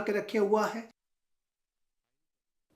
करके रखे हुआ है।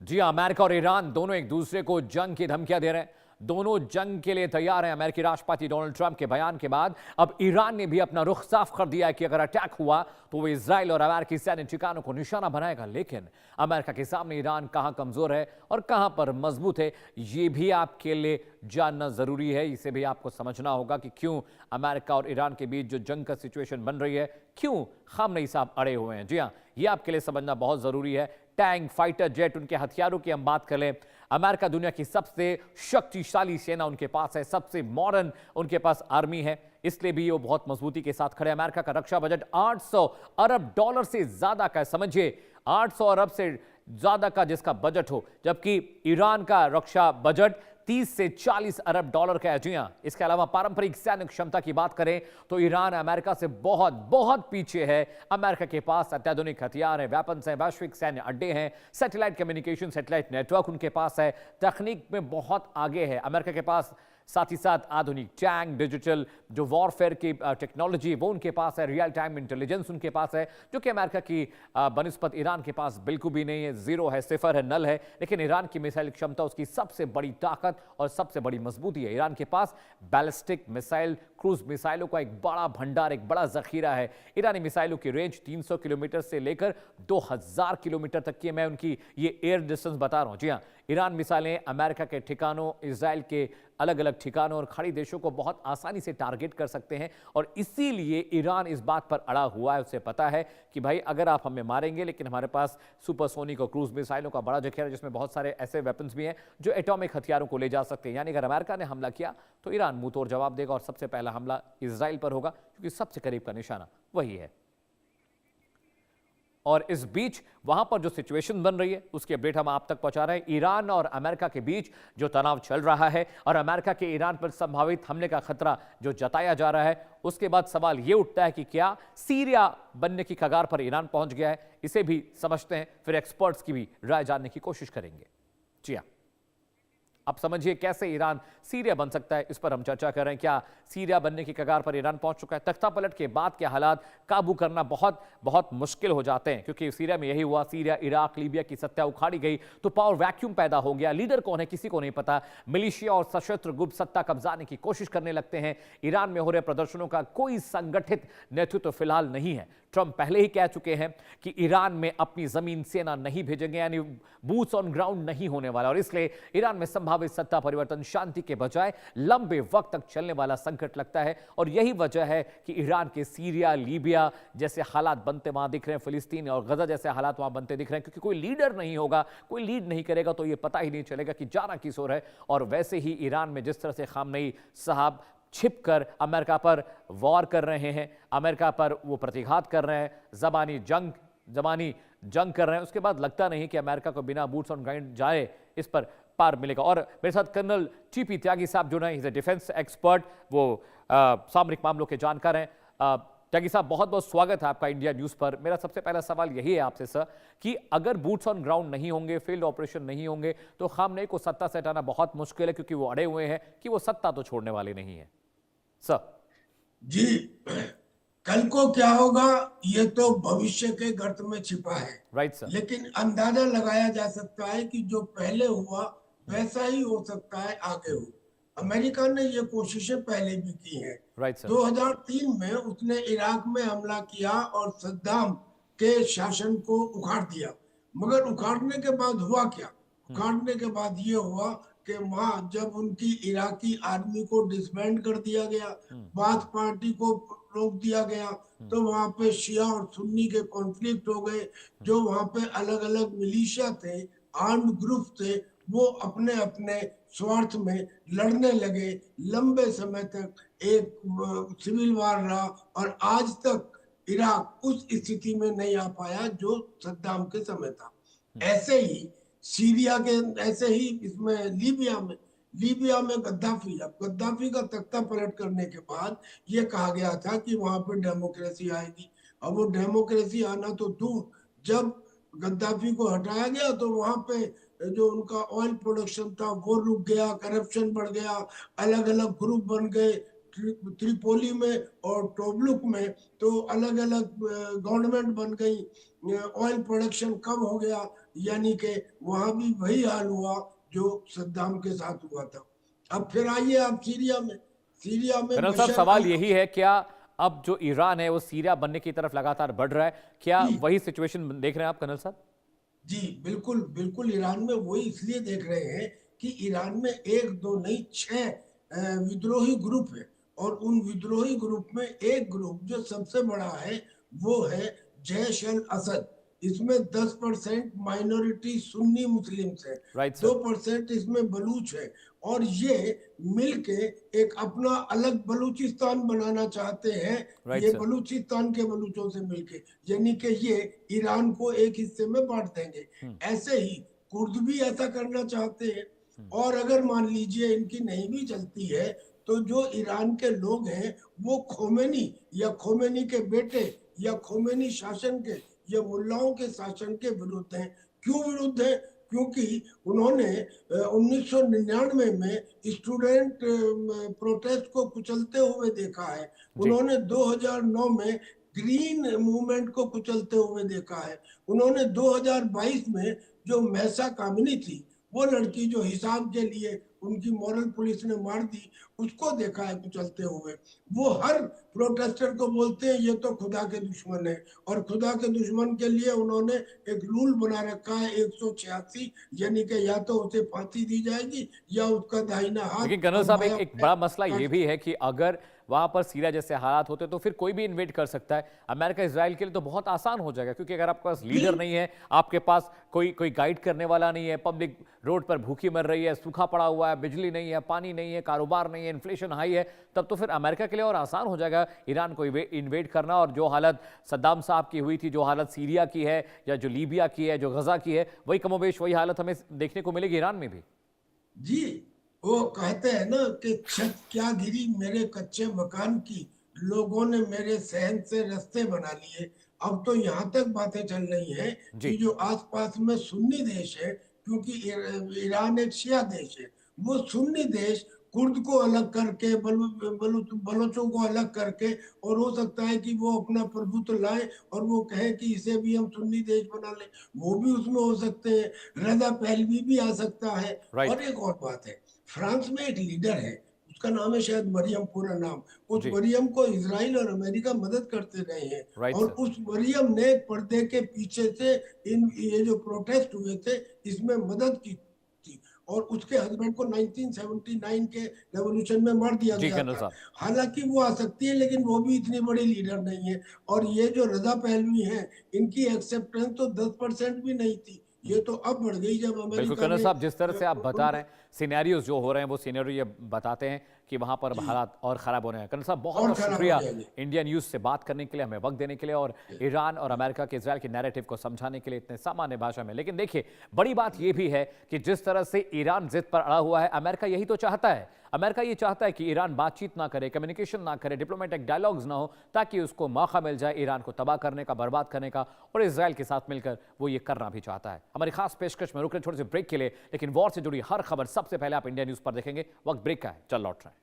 जी, अमेरिका और ईरान दोनों एक दूसरे को जंग की धमकियां दे रहे हैं। दोनों जंग के लिए तैयार हैं। अमेरिकी राष्ट्रपति डोनाल्ड ट्रंप के बयान के बाद अब ईरान ने भी अपना रुख साफ कर दिया है कि अगर अटैक हुआ तो वो इजराइल और अमेरिकी सैन्य ठिकानों को निशाना बनाएगा। लेकिन अमेरिका के सामने ईरान कहां कमजोर है और कहां पर मजबूत है, ये भी आपके लिए जानना जरूरी है। इसे भी आपको समझना होगा कि क्यों अमेरिका और ईरान के बीच जो जंग का सिचुएशन बन रही है, क्यों खामनेई साहब अड़े हुए हैं। जी हाँ, ये आपके लिए समझना बहुत जरूरी है। टैंक, फाइटर जेट, उनके हथियारों की हम बात करें, अमेरिका दुनिया की सबसे शक्तिशाली सेना उनके पास है, सबसे मॉडर्न उनके पास आर्मी है, इसलिए भी वो बहुत मजबूती के साथ खड़े। अमेरिका का रक्षा बजट 800 अरब डॉलर से ज्यादा का है। समझिए, 800 अरब से ज्यादा का जिसका बजट हो, जबकि ईरान का रक्षा बजट 30 से 40 अरब डॉलर का है। जी हां, इसके अलावा पारंपरिक सैन्य क्षमता की बात करें तो ईरान अमेरिका से बहुत बहुत पीछे है। अमेरिका के पास अत्याधुनिक हथियार हैं, वेपन्स हैं, वैश्विक सैन्य अड्डे हैं, सैटेलाइट कम्युनिकेशन, सैटेलाइट नेटवर्क उनके पास है, तकनीक में बहुत आगे है अमेरिका के पास। साथ ही साथ आधुनिक टैंक, डिजिटल जो वॉरफेयर की टेक्नोलॉजी वो उनके पास है, रियल टाइम इंटेलिजेंस उनके पास है, जो कि अमेरिका की बनिस्बत ईरान के पास बिल्कुल भी नहीं है, जीरो है, सिफर है, नल है। लेकिन ईरान की मिसाइल क्षमता उसकी सबसे बड़ी ताकत और सबसे बड़ी मजबूती है। ईरान के पास बैलिस्टिक मिसाइल, क्रूज मिसाइलों का एक बड़ा भंडार, एक बड़ा जखीरा है। ईरानी मिसाइलों की रेंज 300 किलोमीटर से लेकर 2000 किलोमीटर तक की है। मैं उनकी ये एयर डिस्टेंस बता रहा हूं। जी हां, ईरान मिसाइलें अमेरिका के ठिकानों, इजराइल के अलग अलग ठिकानों और खाड़ी देशों को बहुत आसानी से टारगेट कर सकते हैं। और इसीलिए ईरान इस बात पर अड़ा हुआ है, उसे पता है कि भाई अगर आप हमें मारेंगे, लेकिन हमारे पास सुपरसोनिक और क्रूज मिसाइलों का बड़ा जखीरा है, जिसमें बहुत सारे ऐसे वेपन्स भी हैं जो एटॉमिक हथियारों को ले जा सकते हैं। यानी अगर अमेरिका ने हमला किया तो ईरान मुंह तोड़ जवाब देगा और सबसे पहला हमला इजराइल पर होगा, क्योंकि सबसे करीब का निशाना वही है। और इस बीच वहां पर जो सिचुएशन बन रही है उसकी अपडेट हम आप तक पहुंचा रहे हैं। ईरान और अमेरिका के बीच जो तनाव चल रहा है और अमेरिका के ईरान पर संभावित हमले का खतरा जो जताया जा रहा है, उसके बाद सवाल यह उठता है कि क्या सीरिया बनने की कगार पर ईरान पहुंच गया है। इसे भी समझते हैं, फिर एक्सपर्ट्स की भी राय जानने की कोशिश करेंगे। जी हाँ, अब समझिए कैसे ईरान सीरिया बन सकता है, इस पर हम चर्चा कर रहे हैं। क्या सीरिया बनने की कगार पर ईरान पहुंच चुका है? तख्ता पलट के बाद के हालात काबू करना बहुत बहुत मुश्किल हो जाते हैं, क्योंकि सीरिया में यही हुआ। सीरिया, इराक, लीबिया की सत्ता उखाड़ी गई तो पावर वैक्यूम पैदा हो गया। लीडर कौन है किसी को नहीं पता। मिलिशिया और सशस्त्र गुप्त सत्ता कब्जाने की कोशिश करने लगते हैं। ईरान में हो रहे प्रदर्शनों का कोई संगठित नेतृत्व फिलहाल नहीं है। ट्रंप पहले ही कह चुके हैं कि ईरान में अपनी जमीन सेना नहीं भेजेंगे, यानी बूट्स ऑन ग्राउंड नहीं होने वाला। और इसलिए ईरान में संभावित सत्ता परिवर्तन शांति के बजाय लंबे वक्त तक चलने वाला संकट लगता है। और यही वजह है कि ईरान के सीरिया, लीबिया जैसे हालात बनते वहां दिख रहे हैं, फिलिस्तीन और गजा जैसे हालात वहां बनते दिख रहे हैं, क्योंकि कोई लीडर नहीं होगा, कोई लीड नहीं करेगा तो यह पता ही नहीं चलेगा कि जाना किस ओर है। और वैसे ही ईरान में जिस तरह से खामनेई साहब छिपकर अमेरिका पर वॉर कर रहे हैं, अमेरिका पर वो प्रतिघात कर रहे हैं, जबानी जंग कर रहे हैं, उसके बाद लगता नहीं कि अमेरिका को बिना बूट्स ऑन ग्राउंड जाए इस पर पार मिलेगा। और मेरे साथ कर्नल टीपी त्यागी साहब जो है, डिफेंस एक्सपर्ट, वो सामरिक मामलों के जानकार हैं। त्यागी साहब, बहुत बहुत स्वागत है आपका इंडिया न्यूज पर। मेरा सबसे पहला सवाल यही है आपसे सर कि अगर बूट्स ऑन ग्राउंड नहीं होंगे, फील्ड ऑपरेशन नहीं होंगे, तो खामनेई को सत्ता से हटाना बहुत मुश्किल है, क्योंकि वो अड़े हुए हैं कि वो सत्ता तो छोड़ने वाले नहीं है। सर जी, कल को क्या होगा ये तो भविष्य के गर्त में छिपा है। Right sir. लेकिन अंदाजा लगाया जा सकता है कि जो पहले हुआ वैसा ही हो सकता है आगे हो। अमेरिका ने ये कोशिशें पहले भी की हैं। Right sir. 2003 में उसने इराक में हमला किया और सद्दाम के शासन को उखाड़ दिया। मगर उखाड़ने के बाद हुआ क्या? उखाड़ने के बाद ये हुआ कि वहां जब उनकी इराकी आर्मी को डिसबैंड कर दिया गया, बाथ पार्टी को रोक दिया गया, तो वहां पे शिया और सुन्नी के कॉन्फ्लिक्ट हो गए। जो वहां पे अलग अलग मिलिशिया थे, आर्म्ड ग्रुप थे, वो अपने अपने स्वार्थ में लड़ने लगे। लंबे समय तक एक सिविल वार रहा और आज तक इराक उस स्थिति में नहीं आ पाया जो सद्दाम के समय था। ऐसे ही सीरिया के, ऐसे ही इसमें लीबिया में गद्दाफी, अब गद्दाफी का तख्ता पलट करने के बाद ये कहा गया था कि वहां पर डेमोक्रेसी आएगी। अब वो डेमोक्रेसी आना तो दूर, जब गद्दाफी को हटाया गया तो वहां पे जो उनका ऑयल प्रोडक्शन था वो रुक गया, करप्शन बढ़ गया, अलग अलग ग्रुप बन गए, त्रिपोली में और टोब्रुक में तो अलग अलग गवर्नमेंट बन गई, ऑयल प्रोडक्शन कम हो गया, यानी कि वहां भी वही हाल हुआ जो सद्दाम के साथ हुआ था। अब फिर आइए आप सीरिया में। सीरिया में कर्नल साहब, बशर सवाल अल यही है, क्या अब जो ईरान है वो सीरिया बनने की तरफ लगातार बढ़ रहा है, क्या जी वही सिचुएशन देख रहे हैं आप कर्नल साहब? जी बिल्कुल बिल्कुल, ईरान में वही इसलिए देख रहे हैं कि ईरान में एक दो नहीं, 6 विद्रोही ग्रुप है। और उन विद्रोही ग्रुप में एक ग्रुप जो सबसे बड़ा है वो है जैश अल असद। इसमें 10% माइनॉरिटी सुन्नी मुस्लिम्स है, राइट सर। 2% इसमें बलूच है। और ये मिलके एक अपना अलग बलूचिस्तान बनाना चाहते हैं, राइट ये सर। बलूचिस्तान के बलूचों से मिलके, यानी कि ये ईरान को एक हिस्से में बांट देंगे। ऐसे ही कुर्द भी ऐसा करना चाहते हैं। और अगर मान लीजिए इनकी नहीं भी चलती है तो जो ईरान के लोग हैं वो खोमेनी या खोमेनी के बेटे या खोमेनी शासन के या मुल्लाओं के शासन के विरुद्ध हैं। क्यों विरुद्ध है? क्योंकि उन्होंने 1999 में स्टूडेंट प्रोटेस्ट को कुचलते हुए देखा है, जी। उन्होंने 2009 में ग्रीन मूवमेंट को कुचलते हुए देखा है, उन्होंने 2022 में जो महसा कामिनी थी, वो लड़की जो हिसाब के लिए उनकी मॉरल पुलिस ने मार दी, उसको देखा है कुचलते हुए। वो हर प्रोटेस्टर को बोलते हैं ये तो खुदा के दुश्मन है, और खुदा के दुश्मन के लिए उन्होंने एक रूल बना रखा है 186, यानी कि या तो उसे फांसी दी जाएगी या उसका दाहिना हाथ लेकिन कर्नल और साहब, बायां एक पैर बड़ा मसला काट। ये भी है कि अगर वहां पर सीरिया जैसे हालात होते तो फिर कोई भी इन्वेड कर सकता है। अमेरिका इजराइल के लिए तो बहुत आसान हो जाएगा, क्योंकि अगर आपके पास लीडर नहीं है, आपके पास कोई गाइड करने वाला नहीं है, पब्लिक रोड पर भूखी मर रही है, सूखा पड़ा हुआ है, बिजली नहीं है, पानी नहीं है, कारोबार नहीं है, इन्फ्लेशन हाई है, तब तो फिर अमेरिका के लिए और आसान हो जाएगा ईरान को इन्वेड करना। और जो हालत सद्दाम साहब की हुई थी, जो हालत सीरिया की है या जो लीबिया की है, जो गजा की है, वही कमोबेश वही हालत हमें देखने को मिलेगी ईरान में भी। जी, वो कहते हैं ना कि छत क्या गिरी मेरे कच्चे मकान की, लोगों ने मेरे सहन से रास्ते बना लिए। अब तो यहाँ तक बातें चल रही हैं जी। कि जो आसपास में सुन्नी देश है, क्योंकि ईरान एक शिया देश है, वो सुन्नी देश कुर्द को अलग करके बलोचों को अलग करके, और हो सकता है कि वो अपना प्रभुत्व लाए और वो कहे कि इसे भी हम सुन्नी देश बना लें, वो भी उसमें हो सकते हैं। रजा पहलवी भी आ सकता है। और राइट। एक और बात है, फ्रांस में एक लीडर है, उसका नाम है शायद मरियम, पूरा नाम। उस जी। मरियम को इसराइल और अमेरिका मदद करते रहे हैं, राइट और सर। उस मरियम ने पर्दे के पीछे से इन ये जो प्रोटेस्ट हुए थे इसमें मदद की थी, और उसके हस्बैंड को 1979 के रेवोल्यूशन में मार दिया जी गया कर्नल था। साहब। हालांकि वो आ सकती है, लेकिन वो भी इतनी बड़ी लीडर नहीं है। और ये जो रजा पहलवी हैं, इनकी एक्सेप्टेंस तो 10% भी नहीं थी, ये तो अब बढ़ गई जब बिल्कुल अमेरिका कर्नल ने साहब, जिस तरह से आप बता रहे उनको। हैं, सिनेरियोज जो हो रहे हैं वो सिनेरियो ये बताते हैं कि वहां पर जी, हालात और ख़राब हो रहे हैं। कर्नल साहब, बहुत और बहुत खराब हो शुक्रिया जाएंगे। इंडिया न्यूज़ से बात करने के लिए, हमें वक्त देने के लिए, और ईरान और अमेरिका के इजराइल के नैरेटिव को समझाने के लिए इतने सामान्य भाषा में। लेकिन देखिए, बड़ी बात यह भी है कि जिस तरह से ईरान जिद पर अड़ा हुआ है, अमेरिका यही तो चाहता है। अमेरिका ये चाहता है कि ईरान बातचीत ना करे, कम्युनिकेशन ना करे, डिप्लोमेटिक डायलॉग्स ना हो, ताकि उसको मौका मिल जाए ईरान को तबाह करने का, बर्बाद करने का। और इजराइल के साथ मिलकर वो ये करना भी चाहता है। हमारी खास पेशकश में रुक रहे छोटे से ब्रेक के लिए, लेकिन वॉर से जुड़ी हर खबर सबसे पहले आप इंडिया न्यूज़ पर देखेंगे। वक्त ब्रेक का है, चल लौट रहे हैं।